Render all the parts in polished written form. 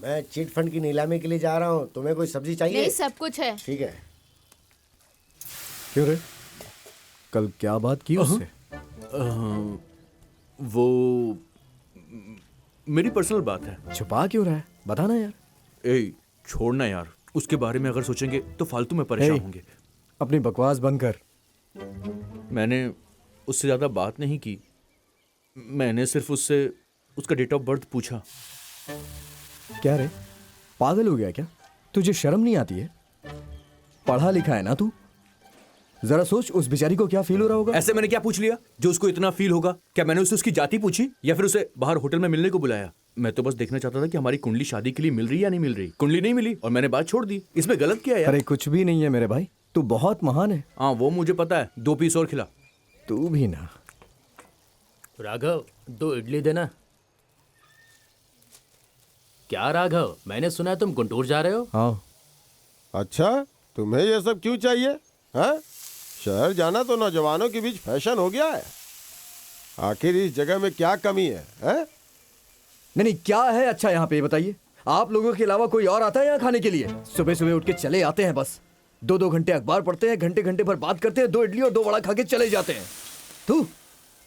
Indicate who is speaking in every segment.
Speaker 1: मैं chit fund की नीलामी के लिए जा रहा हूँ। तुम्हें कोई सब्जी चाहिए?
Speaker 2: नहीं, सब कुछ है।
Speaker 1: ठीक है।
Speaker 3: क्यों रे, कल क्या बात की उससे?
Speaker 4: वो मेरी पर्सनल बात है।
Speaker 3: छुपा क्यों रहा है, बताना यार।
Speaker 4: ए, छोड़ना यार, उसके बारे में अगर सोचेंगे तो फालतू में परेशान होंगे।
Speaker 3: अपनी बकवास बंद कर।
Speaker 4: मैंने उससे ज्यादा बात नहीं की। मैंने सिर्फ उससे उसका डेट ऑफ बर्थ पूछा।
Speaker 3: क्या रे, पागल हो गया क्या? तुझे शर्म नहीं आती है? पढ़ा लिखा है ना तू? जरा सोच उस बेचारी को क्या फील हो रहा होगा।
Speaker 4: ऐसे मैंने क्या पूछ लिया जो उसको इतना फील होगा? क्या मैंने उससे उसकी जाति पूछी या फिर उसे बाहर होटल में मिलने को बुलाया? मैं तो बस देखना चाहता था कि हमारी कुंडली शादी के लिए मिल रही है या नहीं मिल रही। कुंडली नहीं मिली और मैंने बात छोड़ दी। इसमें गलत क्या है यार?
Speaker 3: अरे कुछ भी नहीं है मेरे भाई, तू बहुत महान है।
Speaker 4: हाँ वो मुझे पता है। 2 पीस और खिला।
Speaker 3: तू भी ना।
Speaker 5: राघव 2 इडली देना। क्या राघव, मैंने सुना है तुम गुंटूर जा रहे हो?
Speaker 3: हाँ।
Speaker 6: अच्छा, तुम्हें ये सब क्यों चाहिए? हैं? शहर जाना तो नौजवानों के बीच फैशन हो गया है। आखिर इस जगह में क्या कमी है, हैं?
Speaker 3: नहीं क्या है अच्छा यहाँ पे, बताइए। आप लोगों के अलावा कोई और आता है यहाँ खाने के लिए? सुबह सुबह उठ के चले आते हैं, बस 2-2 घंटे अखबार पढ़ते हैं, घंटे घंटे भर बात करते हैं, 2 इडली और 2 वड़ा खा के चले जाते हैं। तू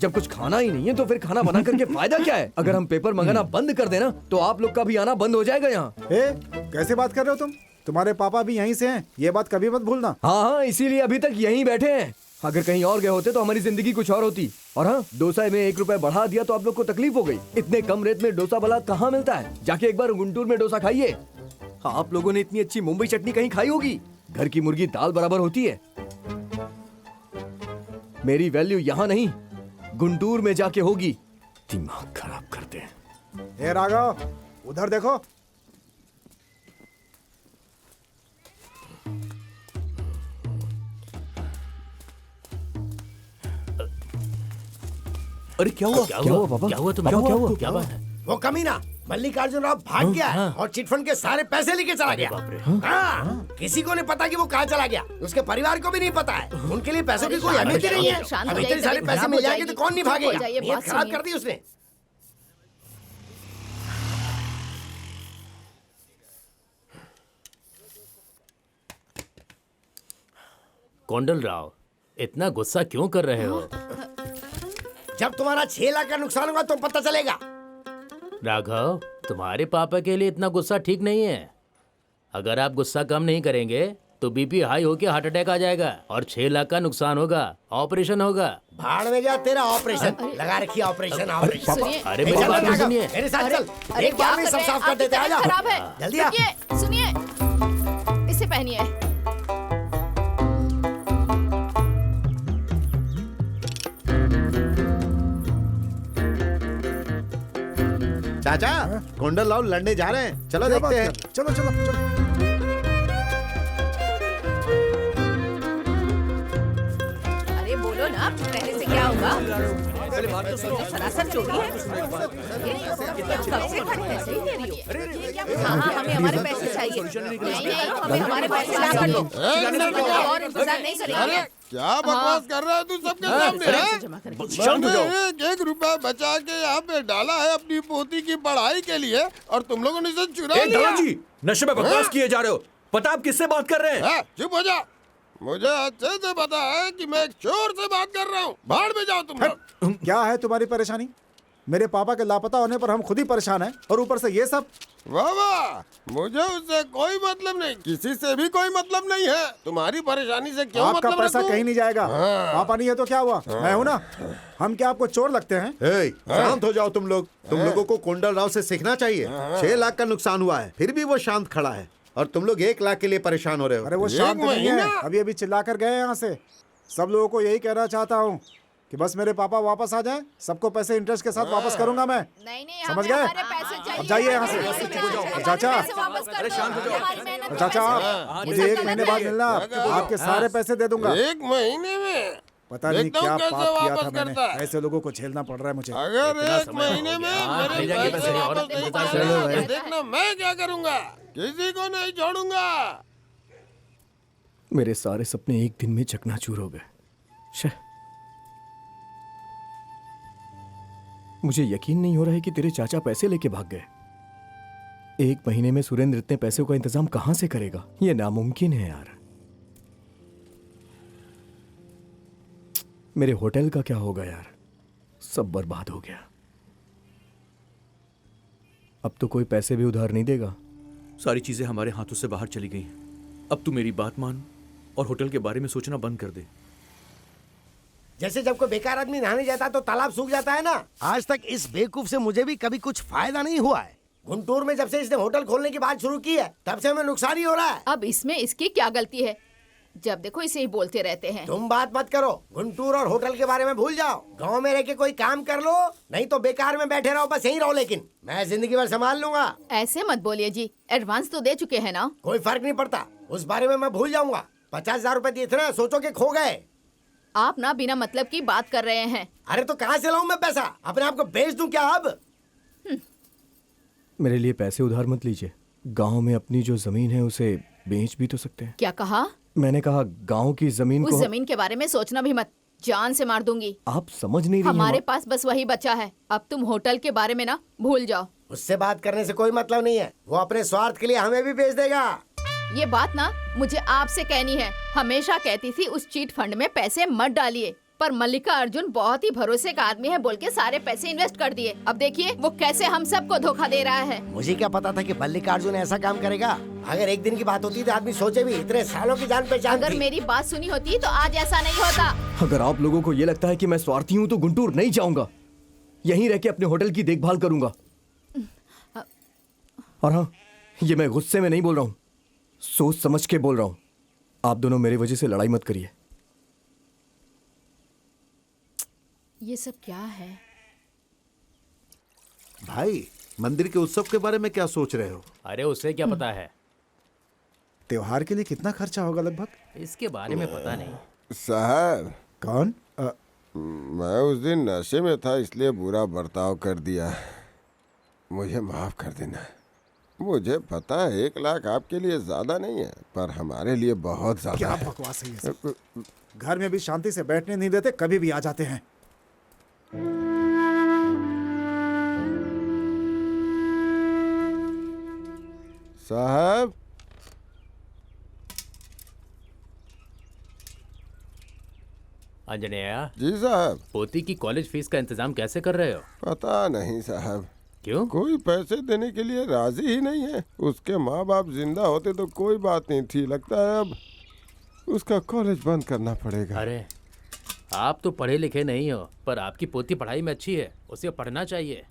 Speaker 3: जब कुछ खाना ही नहीं है तो फिर खाना बना करके फायदा क्या है? अगर हम पेपर मंगाना बंद कर देना तो आप लोग का भी आना बंद हो जाएगा यहाँ।
Speaker 7: कैसे बात कर रहे हो तुम? तुम्हारे पापा भी यहीं से हैं, ये बात कभी मत भूलना।
Speaker 3: हाँ, इसीलिए अभी तक यहीं बैठे हैं। अगर कहीं और गए होते तो हमारी जिंदगी कुछ और होती। और हाँ, डोसा में 1 रुपए बढ़ा दिया तो आप लोग को तकलीफ हो गई। इतने कम रेट में डोसा भला कहाँ मिलता है? जाके एक बार गुंटूर में डोसा खाइए। आप लोगों ने इतनी अच्छी मुंबई चटनी कहीं खाई होगी? घर की मुर्गी दाल बराबर होती है। मेरी वैल्यू यहाँ नहीं, गुंटूर में जाके होगी। दिमाग खराब करते हैं।
Speaker 7: ए राघव, उधर देखो।
Speaker 4: अरे क्या हुआ?
Speaker 5: क्या हुआ
Speaker 3: पापा?
Speaker 5: क्या हुआ तुम्हें?
Speaker 3: पापा, क्या हुआ?
Speaker 5: क्या बात है?
Speaker 1: वो कमीना मल्लिकार्जुन राव भाग गया है और चिटफंड के सारे पैसे लेके चला गया। हाँ, किसी को नहीं पता कि वो कहाँ चला गया। उसके परिवार को भी नहीं पता है। उनके लिए पैसों की कोई अहमियत ही नहीं है। अब इतने सारे पैसे मिल जाएंगे तो कौन नहीं भागेगा? नीयत खराब कर दी उसने।
Speaker 5: कोंडल राव, इतना गुस्सा क्यों कर रहे हो?
Speaker 1: जब तुम्हारा 6 लाख का नुकसान होगा तो पता चलेगा।
Speaker 5: राघव, तुम्हारे पापा के लिए इतना गुस्सा ठीक नहीं है। अगर आप गुस्सा कम नहीं करेंगे तो बीपी हाई होकर हार्ट अटैक आ जाएगा और 6 लाख का नुकसान होगा, ऑपरेशन होगा।
Speaker 1: भाड़ में जा तेरा ऑपरेशन। लगा रखी ऑपरेशन।
Speaker 5: अरे मेरी बात तो सुनिए।
Speaker 1: मेरे साथ चल, एक बार में सब साफ कर देते। आजा,
Speaker 2: खराब है।
Speaker 1: जल्दी आ।
Speaker 2: सुनिए, इसे पहनिए।
Speaker 8: चाचा, कोंडल राव लड़ने जा रहे हैं, चलो
Speaker 7: क्या
Speaker 8: देखते हैं।
Speaker 7: बात कर? चलो चलो चलो।
Speaker 2: अरे बोलो ना, पहले से क्या होगा? सरासर चोरी है। कब से खड़े पैसे ही दे रही हो? हाँ हाँ, हमें हमारे पैसे चाहिए। नहीं नहीं, हमें हमारे पैसे ला कर दो। और इंतजार नहीं करेंगे।
Speaker 6: क्या बकवास कर रहा है तू सबके सामने? मैंने 1-1 रुपया बचा के यहाँ पे डाला है अपनी पोती की पढ़ाई के लिए और तुम लोगों ने इसे चुरा लिया।
Speaker 4: दादाजी, नशे में बकवास किए जा रहे हो। पता आप किससे बात कर रहे हैं?
Speaker 6: चुप हो जा। मुझे अच्छे से पता है कि मैं एक चोर से बात कर रहा हूँ। भाड़ में जाओ तुम लोग।
Speaker 7: क्या है तुम्हारी परेशानी? मेरे पापा के लापता होने पर हम खुद ही परेशान हैं और ऊपर से ये सब।
Speaker 6: वाह वाह, मुझे उससे कोई मतलब नहीं, किसी से भी कोई मतलब नहीं है। तुम्हारी परेशानी से क्यों
Speaker 7: आपका
Speaker 6: मतलब
Speaker 7: पैसा
Speaker 6: रखूं?
Speaker 7: कहीं नहीं जाएगा। पापा नहीं है तो क्या हुआ? मैं हूं ना। हम क्या आपको चोर लगते हैं?
Speaker 8: ए, शांत हो जाओ तुम लोग। तुम लोगों को कोंडल राव से सीखना चाहिए। 6 लाख का नुकसान हुआ है, फिर भी वो शांत खड़ा है और तुम लोग 1 लाख के लिए परेशान हो रहे हो।
Speaker 7: अरे वो शांत नहीं है, अभी अभी चिल्ला कर गए यहाँ से। सब लोगों को यही कहना चाहता हूँ कि बस मेरे पापा वापस आ जाएं, सबको पैसे इंटरेस्ट के साथ वापस करूंगा मैं।
Speaker 2: नहीं नहीं,
Speaker 7: समझ
Speaker 2: हमें
Speaker 7: गए?
Speaker 2: हमारे पैसे चाहिए।
Speaker 7: अब जाइए यहाँ से। चाचा, चाचा आप मुझे 1 महीने बाद मिलना, आपके सारे पैसे दे दूंगा।
Speaker 6: 1 महीने में?
Speaker 7: पता नहीं
Speaker 6: देखता
Speaker 7: क्या
Speaker 6: हूँ कैसे
Speaker 7: पाप किया था
Speaker 6: वापस
Speaker 7: मैंने,
Speaker 6: करता है।
Speaker 7: ऐसे लोगों को झेलना पड़ रहा है मुझे।
Speaker 6: अगर 1 महीने में मेरे पैसे वापस नहीं करे तो देखना मैं क्या करूँगा। किसी को नहीं छोड़ूंगा।
Speaker 3: मेरे सारे सपने एक दिन में चकनाचूर हो गए। मुझे यकीन नहीं हो रहा है कि तेरे चाचा पैसे लेके भाग गए। एक महीने में सुरेंद्र इतने पैसों का इंतजाम कहां से करेगा? ये नामुमकिन है यार। मेरे होटल का क्या होगा यार? सब बर्बाद हो गया। अब तो कोई पैसे भी उधार नहीं देगा।
Speaker 4: सारी चीजें हमारे हाथों से बाहर चली गई हैं। अब तू मेरी बात मान और होटल के बारे में सोचना बंद कर दे।
Speaker 1: जैसे जब कोई बेकार आदमी नहाने जाता है तो तालाब सूख जाता है ना, आज तक इस बेवकूफ से मुझे भी कभी कुछ फायदा नहीं हुआ है। गुंटूर में जब से इसने होटल खोलने की बात शुरू की है तब से हमें नुकसान ही हो रहा है।
Speaker 2: अब इसमें इसकी क्या गलती है? जब देखो इसे ही बोलते रहते हैं।
Speaker 1: तुम बात मत करो, गुंटूर और होटल के बारे में भूल जाओ। गांव में रह के कोई काम कर लो, नहीं तो बेकार में बैठे रहो, बस यहीं रहो। लेकिन मैं जिंदगी भर संभाल लूंगा।
Speaker 2: ऐसे मत बोलिए जी, एडवांस तो दे चुके हैं ना।
Speaker 1: कोई फर्क नहीं पड़ता, उस बारे में मैं भूल जाऊंगा। 50,000 रुपए दिए थे ना, सोचो के खो गए।
Speaker 2: आप ना बिना मतलब की बात कर रहे हैं।
Speaker 1: अरे तो कहाँ से लाऊं मैं पैसा? अपने आप को बेच दूं क्या अब?
Speaker 3: मेरे लिए पैसे उधार मत लीजिए। गांव में अपनी जो जमीन है उसे बेच भी तो सकते हैं।
Speaker 2: क्या कहा?
Speaker 3: मैंने कहा गांव की जमीन
Speaker 2: उस
Speaker 3: को।
Speaker 2: जमीन के बारे में सोचना भी मत, जान से मार दूंगी।
Speaker 3: आप समझ नहीं रही हैं
Speaker 2: हमारे
Speaker 3: माँ।
Speaker 2: पास बस वही बचा है। अब तुम होटल के बारे में ना भूल जाओ।
Speaker 1: उससे बात करने से कोई मतलब नहीं है, वो अपने स्वार्थ के लिए हमें भी बेच देगा।
Speaker 2: ये बात ना मुझे आपसे कहनी है। हमेशा कहती थी उस चीट फंड में पैसे मत डालिए, पर मल्लिका अर्जुन बहुत ही भरोसे का आदमी है बोल के सारे पैसे इन्वेस्ट कर दिए। अब देखिए वो कैसे हम सबको धोखा दे रहा है।
Speaker 1: मुझे क्या पता था कि मल्लिकार्जुन ऐसा काम करेगा? अगर एक दिन की बात होती तो आदमी सोचे भी, इतने सालों की जान पहचान
Speaker 2: अगर
Speaker 1: थी।
Speaker 2: मेरी बात सुनी होती तो आज ऐसा नहीं होता।
Speaker 3: अगर आप लोगों को ये लगता है कि मैं स्वार्थी हूँ तो गुंटूर नहीं जाऊंगा, यहीं रह के अपने होटल की देखभाल करूंगा। और हाँ, ये मैं गुस्से में नहीं बोल रहा हूँ, सोच समझ के बोल रहा हूँ। आप दोनों मेरी वजह से लड़ाई मत करिए।
Speaker 2: ये सब क्या है?
Speaker 8: भाई, मंदिर के उत्सव के बारे में क्या सोच रहे हो?
Speaker 5: अरे उसे क्या पता है?
Speaker 7: त्योहार के लिए कितना खर्चा होगा लगभग?
Speaker 5: इसके बारे में पता नहीं।
Speaker 6: साहब,
Speaker 7: कौन?
Speaker 6: मैं उस दिन नशे में था इसलिए बुरा बर्ताव कर दिया, मुझे माफ कर देना। मुझे पता है 1 लाख आपके लिए ज्यादा नहीं है, पर हमारे लिए बहुत ज्यादा
Speaker 7: क्या
Speaker 6: है।
Speaker 7: बकवास है ये सब? घर में भी शांति से बैठने नहीं देते, कभी भी आ जाते हैं।
Speaker 6: साहब,
Speaker 5: अंजनेया,
Speaker 6: जी साहब।
Speaker 5: पोती की कॉलेज फीस का इंतजाम कैसे कर रहे हो?
Speaker 6: पता नहीं साहब,
Speaker 5: क्यों?
Speaker 6: कोई पैसे देने के लिए राजी ही नहीं है। उसके माँ बाप जिंदा होते तो कोई बात नहीं थी, लगता है अब उसका कॉलेज बंद करना पड़ेगा।
Speaker 5: अरे आप तो पढ़े लिखे नहीं हो, पर आपकी पोती पढ़ाई में अच्छी है, उसे पढ़ना चाहिए।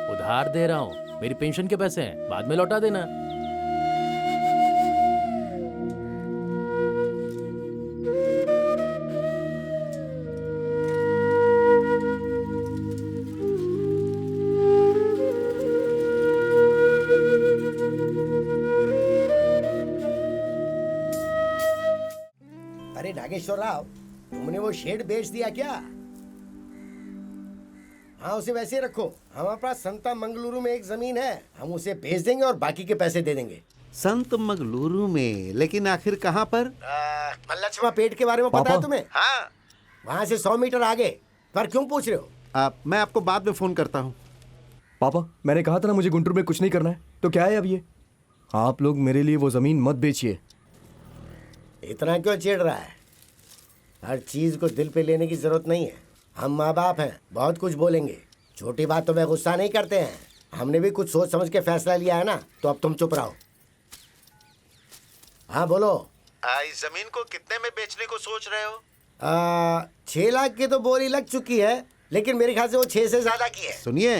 Speaker 5: उधार दे रहा हूँ, मेरी पेंशन के पैसे हैं, बाद में लौटा देना।
Speaker 1: अरे नागेश्वर राव, तुमने वो शेड बेच दिया क्या? हाँ, उसे वैसे ही रखो। हमारे पास संता मंगलुरु में एक जमीन है, हम उसे बेच देंगे और बाकी के पैसे दे देंगे।
Speaker 8: संत मंगलुरु में? लेकिन आखिर कहाँ पर?
Speaker 1: मल्लक्षमा पेट के बारे में पता है तुम्हें?
Speaker 8: हाँ।
Speaker 1: वहाँ से 100 मीटर आगे। पर क्यों पूछ रहे हो?
Speaker 8: मैं आपको बाद में फोन करता हूँ।
Speaker 3: पापा, मैंने कहा था ना मुझे गुंटूर में कुछ नहीं करना है, तो क्या है अब ये? आप लोग मेरे लिए वो जमीन मत बेचिए।
Speaker 1: इतना क्यों चिढ़ रहा है? हर चीज को दिल पे लेने की जरूरत नहीं है। हम माँ बाप हैं, बहुत कुछ बोलेंगे। छोटी बात तो मैं गुस्सा नहीं करते हैं। हमने भी कुछ सोच समझ के फैसला लिया है ना, तो अब तुम चुप रहो। हाँ बोलो।
Speaker 8: इस जमीन को कितने में बेचने को सोच रहे हो?
Speaker 1: 6 लाख की तो बोली लग चुकी है, लेकिन मेरे ख्याल से वो 6 से ज्यादा की है।
Speaker 8: सुनिए,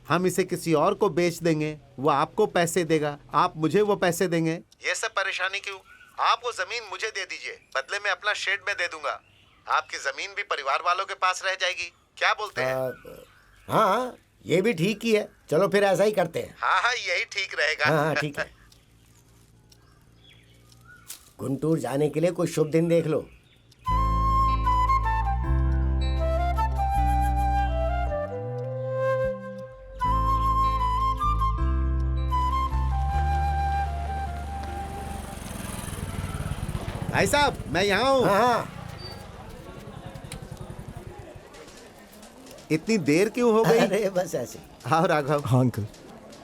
Speaker 8: हम इसे किसी और को बेच देंगे, वो आपको पैसे देगा, आप मुझे वो पैसे देंगे। ये सब परेशानी क्यों? आप वो जमीन मुझे दे दीजिए, बदले में अपना शेड में दे दूंगा। आपकी जमीन भी परिवार वालों के पास रह जाएगी। क्या बोलते हैं?
Speaker 1: हाँ, ये भी ठीक ही है। चलो फिर ऐसा ही करते हैं।
Speaker 8: हाँ, यही ठीक रहेगा।
Speaker 1: हाँ ठीक है। गुंटूर जाने के लिए कोई शुभ दिन देख लो।
Speaker 8: भाई साहब, मैं यहाँ हूँ।
Speaker 1: हाँ हाँ।
Speaker 8: इतनी देर क्यों हो गई?
Speaker 1: अरे बस ऐसे।
Speaker 8: हाँ राघव,
Speaker 3: हाँ अंकल।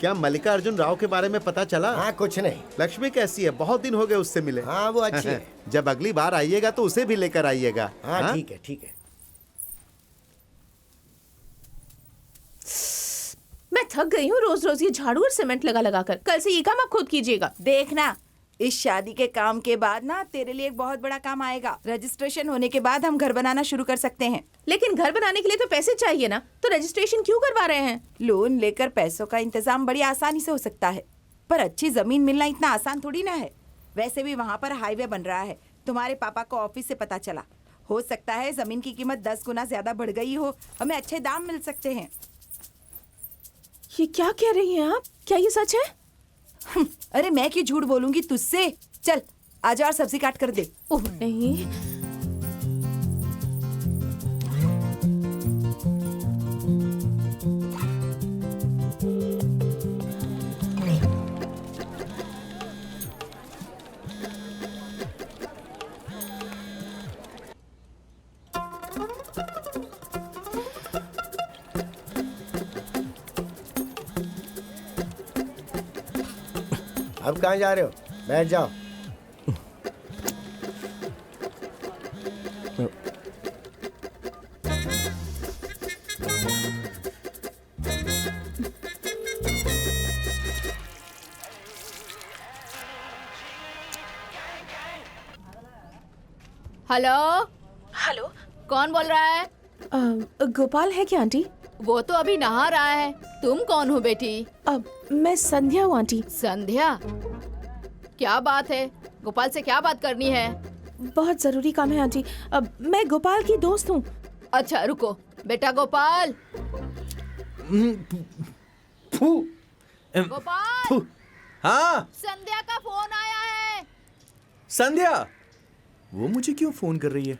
Speaker 8: क्या मल्लिकार्जुन राव के बारे में पता चला?
Speaker 1: हाँ कुछ नहीं।
Speaker 8: लक्ष्मी कैसी है? बहुत दिन हो गए उससे मिले।
Speaker 1: हाँ वो अच्छी है।
Speaker 8: जब अगली बार आइएगा तो उसे भी लेकर आइएगा।
Speaker 1: हाँ ठीक है ठीक है।
Speaker 2: मैं थक गई हूँ रोज रोज ये झाड़ू और सीमेंट लगा लगा कर। कल से ये काम आप खुद कीजिएगा।
Speaker 9: देखना, इस शादी के काम के बाद ना तेरे लिए एक बहुत बड़ा काम आएगा। रजिस्ट्रेशन होने के बाद हम घर बनाना शुरू कर सकते हैं।
Speaker 2: लेकिन घर बनाने के लिए तो पैसे चाहिए ना, तो रजिस्ट्रेशन क्यों करवा रहे हैं?
Speaker 9: लोन लेकर पैसों का इंतजाम बड़ी आसानी से हो सकता है, पर अच्छी जमीन मिलना इतना आसान थोड़ी ना है। वैसे भी वहाँ पर हाईवे बन रहा है। तुम्हारे पापा को ऑफिस से पता चला, हो सकता है जमीन की कीमत 10 गुना ज्यादा बढ़ गई हो, हमें अच्छे दाम मिल सकते हैं।
Speaker 2: ये क्या कह रही हैं आप? क्या ये सच है?
Speaker 9: अरे मैं क्यों झूठ बोलूंगी तुझसे। चल आजा और सब्जी काट कर दे।
Speaker 2: ओह नहीं।
Speaker 1: अब कहाँ जा रहे हो? बैठ जाओ।
Speaker 2: हेलो
Speaker 9: हेलो,
Speaker 2: कौन बोल रहा है?
Speaker 9: गोपाल है क्या आंटी?
Speaker 2: वो तो अभी नहा रहा है। तुम कौन हो बेटी?
Speaker 9: मैं संध्या हूँ आंटी।
Speaker 2: संध्या? क्या बात है? गोपाल से क्या बात करनी है?
Speaker 9: बहुत जरूरी काम है आंटी। मैं गोपाल की दोस्त हूँ।
Speaker 2: अच्छा रुको बेटा। गोपाल, गोपाल,
Speaker 4: हाँ
Speaker 2: संध्या का फोन आया है।
Speaker 4: संध्या, वो मुझे क्यों फोन कर रही है?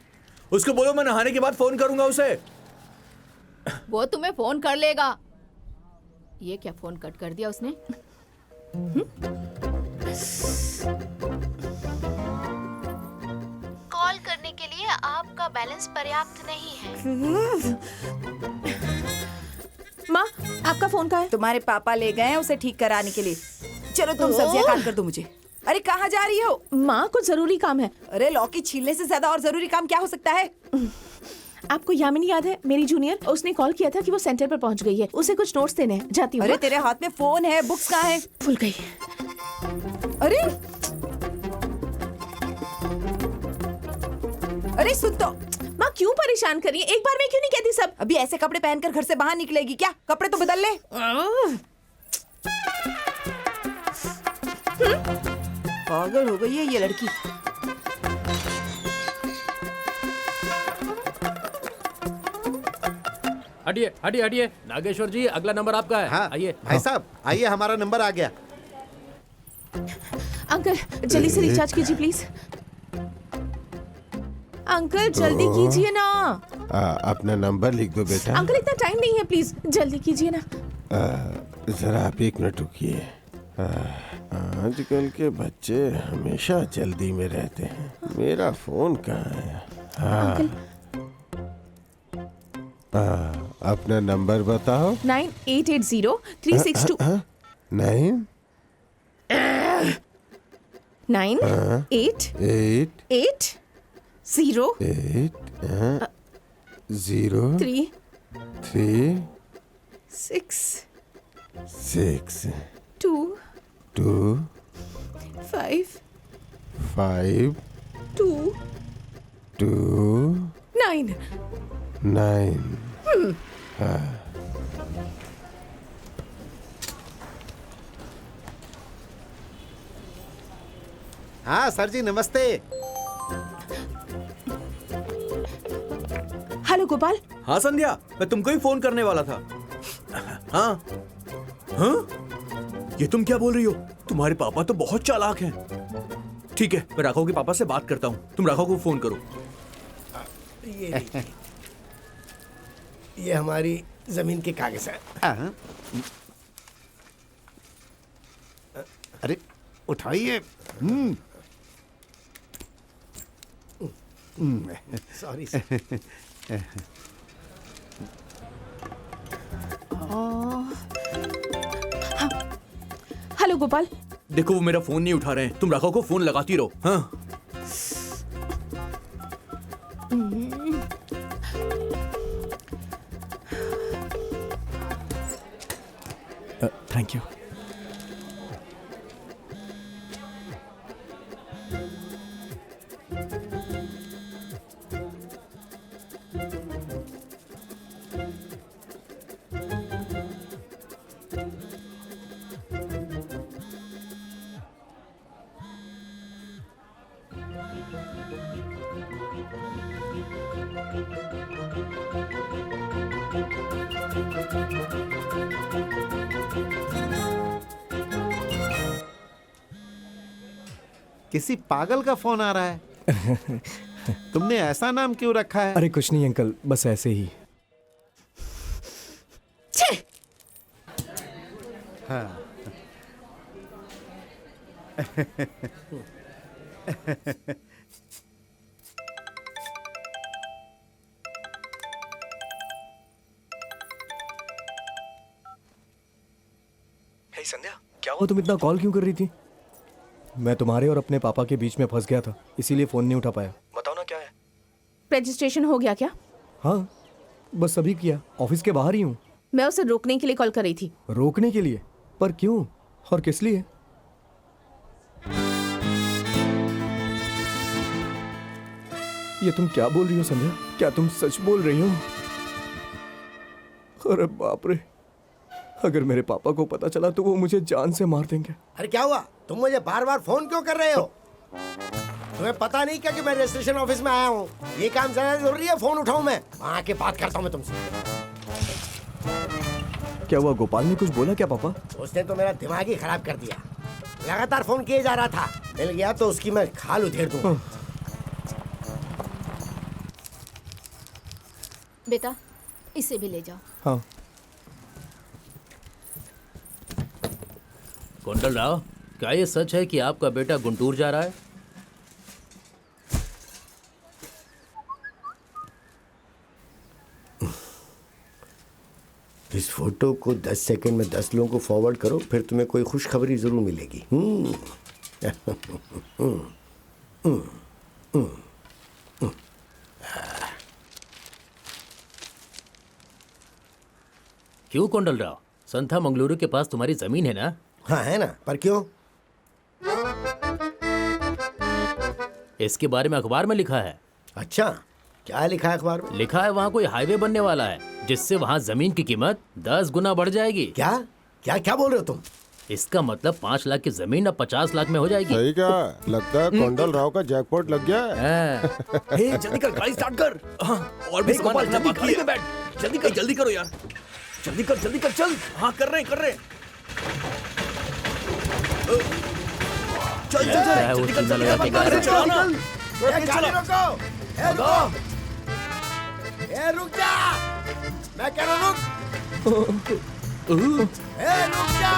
Speaker 4: उसको बोलो मैं नहाने के बाद फोन करूंगा उसे।
Speaker 2: वो तुम्हें फोन कर लेगा। ये क्या फोन कट कर दिया उसने?
Speaker 10: कॉल करने के लिए आपका बैलेंस पर्याप्त नहीं है।
Speaker 9: माँ, आपका फोन कहाँ है? तुम्हारे पापा ले गए हैं उसे ठीक कराने के लिए। चलो तुम सब्जियां काट कर दो मुझे। अरे कहाँ जा रही हो?
Speaker 2: माँ, कुछ जरूरी काम है।
Speaker 9: अरे लौकी छीलने से ज्यादा और जरूरी काम क्या हो सकता है?
Speaker 2: आपको यामिनी याद है, मेरी जूनियर? उसने कॉल किया था कि वो सेंटर पर पहुंच गई है, उसे कुछ नोट्स देने हैं। जाती हूँ।
Speaker 9: अरे तेरे हाथ में फोन है, बुक्स कहाँ है?
Speaker 2: भूल गई।
Speaker 9: अरे अरे सुन तो।
Speaker 2: माँ क्यों परेशान कर रही है? एक बार में क्यों नहीं कहती सब?
Speaker 9: अभी ऐसे कपड़े पहनकर घर से बाहर निकलेगी क्या? कपड़े तो बदल ले। पागल हो गई है ये लड़की।
Speaker 5: हटिए हटिए हटिए। नागेश्वर जी, अगला नंबर आपका है।
Speaker 8: हाँ
Speaker 5: आइए।
Speaker 8: भाई साहब आइए, हमारा नंबर आ गया।
Speaker 2: अंकल जल्दी से रिचार्ज कीजिए प्लीज। अंकल जल्दी कीजिए ना।
Speaker 6: अपना नंबर लिख दो बेटा।
Speaker 2: अंकल इतना टाइम नहीं है, प्लीज जल्दी कीजिए ना।
Speaker 6: जरा आप 1 मिनट रुकिए। आजकल के बच्चे हमेशा जल्दी में रहते हैं। मेरा फोन कहाँ है? हाँ। अपना नंबर बताओ।
Speaker 2: 9880-362
Speaker 6: 9
Speaker 2: 9 8
Speaker 6: 8
Speaker 2: 8 0
Speaker 6: 8 0
Speaker 2: 3
Speaker 6: 3
Speaker 2: 6
Speaker 6: 6
Speaker 2: 2
Speaker 6: 2
Speaker 2: 5
Speaker 6: 5
Speaker 2: 2
Speaker 6: 2
Speaker 2: 9।
Speaker 6: 9।
Speaker 8: हाँ सर जी नमस्ते।
Speaker 2: हेलो गोपाल।
Speaker 4: हाँ संध्या, मैं तुमको ही फोन करने वाला था। हाँ हाँ, ये तुम क्या बोल रही हो? तुम्हारे पापा तो बहुत चालाक हैं। ठीक है, मैं राघव के पापा से बात करता हूँ। तुम राघव को फोन करो।
Speaker 1: ये हमारी जमीन के कागज है।
Speaker 8: अरे उठाइए।
Speaker 1: सॉरी।
Speaker 2: हेलो गोपाल।
Speaker 4: देखो वो मेरा फोन नहीं उठा रहे हैं, तुम राघव को फोन लगाती रहो। हाँ
Speaker 3: थैंक यू।
Speaker 8: किसी पागल का फोन आ रहा है। तुमने ऐसा नाम क्यों रखा है?
Speaker 3: अरे कुछ नहीं अंकल, बस ऐसे ही।
Speaker 8: हाँ।
Speaker 3: हे संध्या, क्या हुआ? तुम इतना कॉल क्यों कर रही थी? मैं तुम्हारे और अपने पापा के बीच में फंस गया था, इसीलिए फोन नहीं उठा पाया। बताओ ना क्या है।
Speaker 2: रजिस्ट्रेशन हो गया क्या?
Speaker 3: हाँ बस अभी किया, ऑफिस के बाहर ही हूँ।
Speaker 2: मैं उसे रोकने के लिए कॉल कर रही थी।
Speaker 3: रोकने के लिए? पर क्यों और किस लिए? ये तुम क्या बोल रही हो संध्या? क्या तुम सच बोल रही हो? अरे बाप रे, अगर मेरे पापा को पता चला तो वो मुझे जान से मार देंगे।
Speaker 1: अरे क्या हुआ? तुम मुझे बार बार फोन क्यों कर रहे हो? तुम्हें पता नहीं क्या कि मैं रजिस्ट्रेशन ऑफिस में आया हूँ? ये काम ज्यादा जरूरी है, फोन उठाऊं मैं? वहाँ के बात करता हूँ मैं तुमसे।
Speaker 3: क्या हुआ? गोपाल ने कुछ बोला क्या पापा?
Speaker 1: उसने तो मेरा दिमाग ही खराब कर दिया। लगातार फोन किए जा रहा था, मिल गया तो उसकी मैं खाल उधेड़ दूंगा।
Speaker 10: बेटा इसे भी ले जाओ।
Speaker 3: हाँ।
Speaker 5: कुंडल राव, क्या ये सच है कि आपका बेटा गुंटूर जा रहा है?
Speaker 1: इस फोटो को 10 सेकंड में 10 लोगों को फॉरवर्ड करो, फिर तुम्हें कोई खुशखबरी जरूर मिलेगी।
Speaker 5: क्यों कुंडल राव, संथा मंगलुरु के पास तुम्हारी जमीन है ना?
Speaker 1: हाँ है ना, पर क्यों?
Speaker 5: इसके बारे में अखबार में लिखा है।
Speaker 1: अच्छा, क्या लिखा है अखबार में?
Speaker 5: लिखा है वहाँ कोई हाईवे बनने वाला है जिससे वहाँ जमीन की कीमत 10 गुना बढ़ जाएगी।
Speaker 1: क्या क्या क्या बोल रहे हो तुम?
Speaker 5: इसका मतलब 5 लाख की जमीन अब 50 लाख में हो जाएगी।
Speaker 6: सही क्या? लगता है कुंडल राव का जैकपॉट लग गया है।
Speaker 3: हे जल्दी कर, गाड़ी स्टार्ट कर।
Speaker 4: हाँ, और भी सामान रखना बाकी है। जल्दी करो यार,
Speaker 3: जल्दी कर चल।
Speaker 4: हाँ कर रहे चल
Speaker 5: वो चीज़ा लगा के गाड़ी
Speaker 4: चलो ना।
Speaker 1: गाड़ी रोको! रुको! रुक जा! मैं कह रहा हूँ रुक! रुक जा!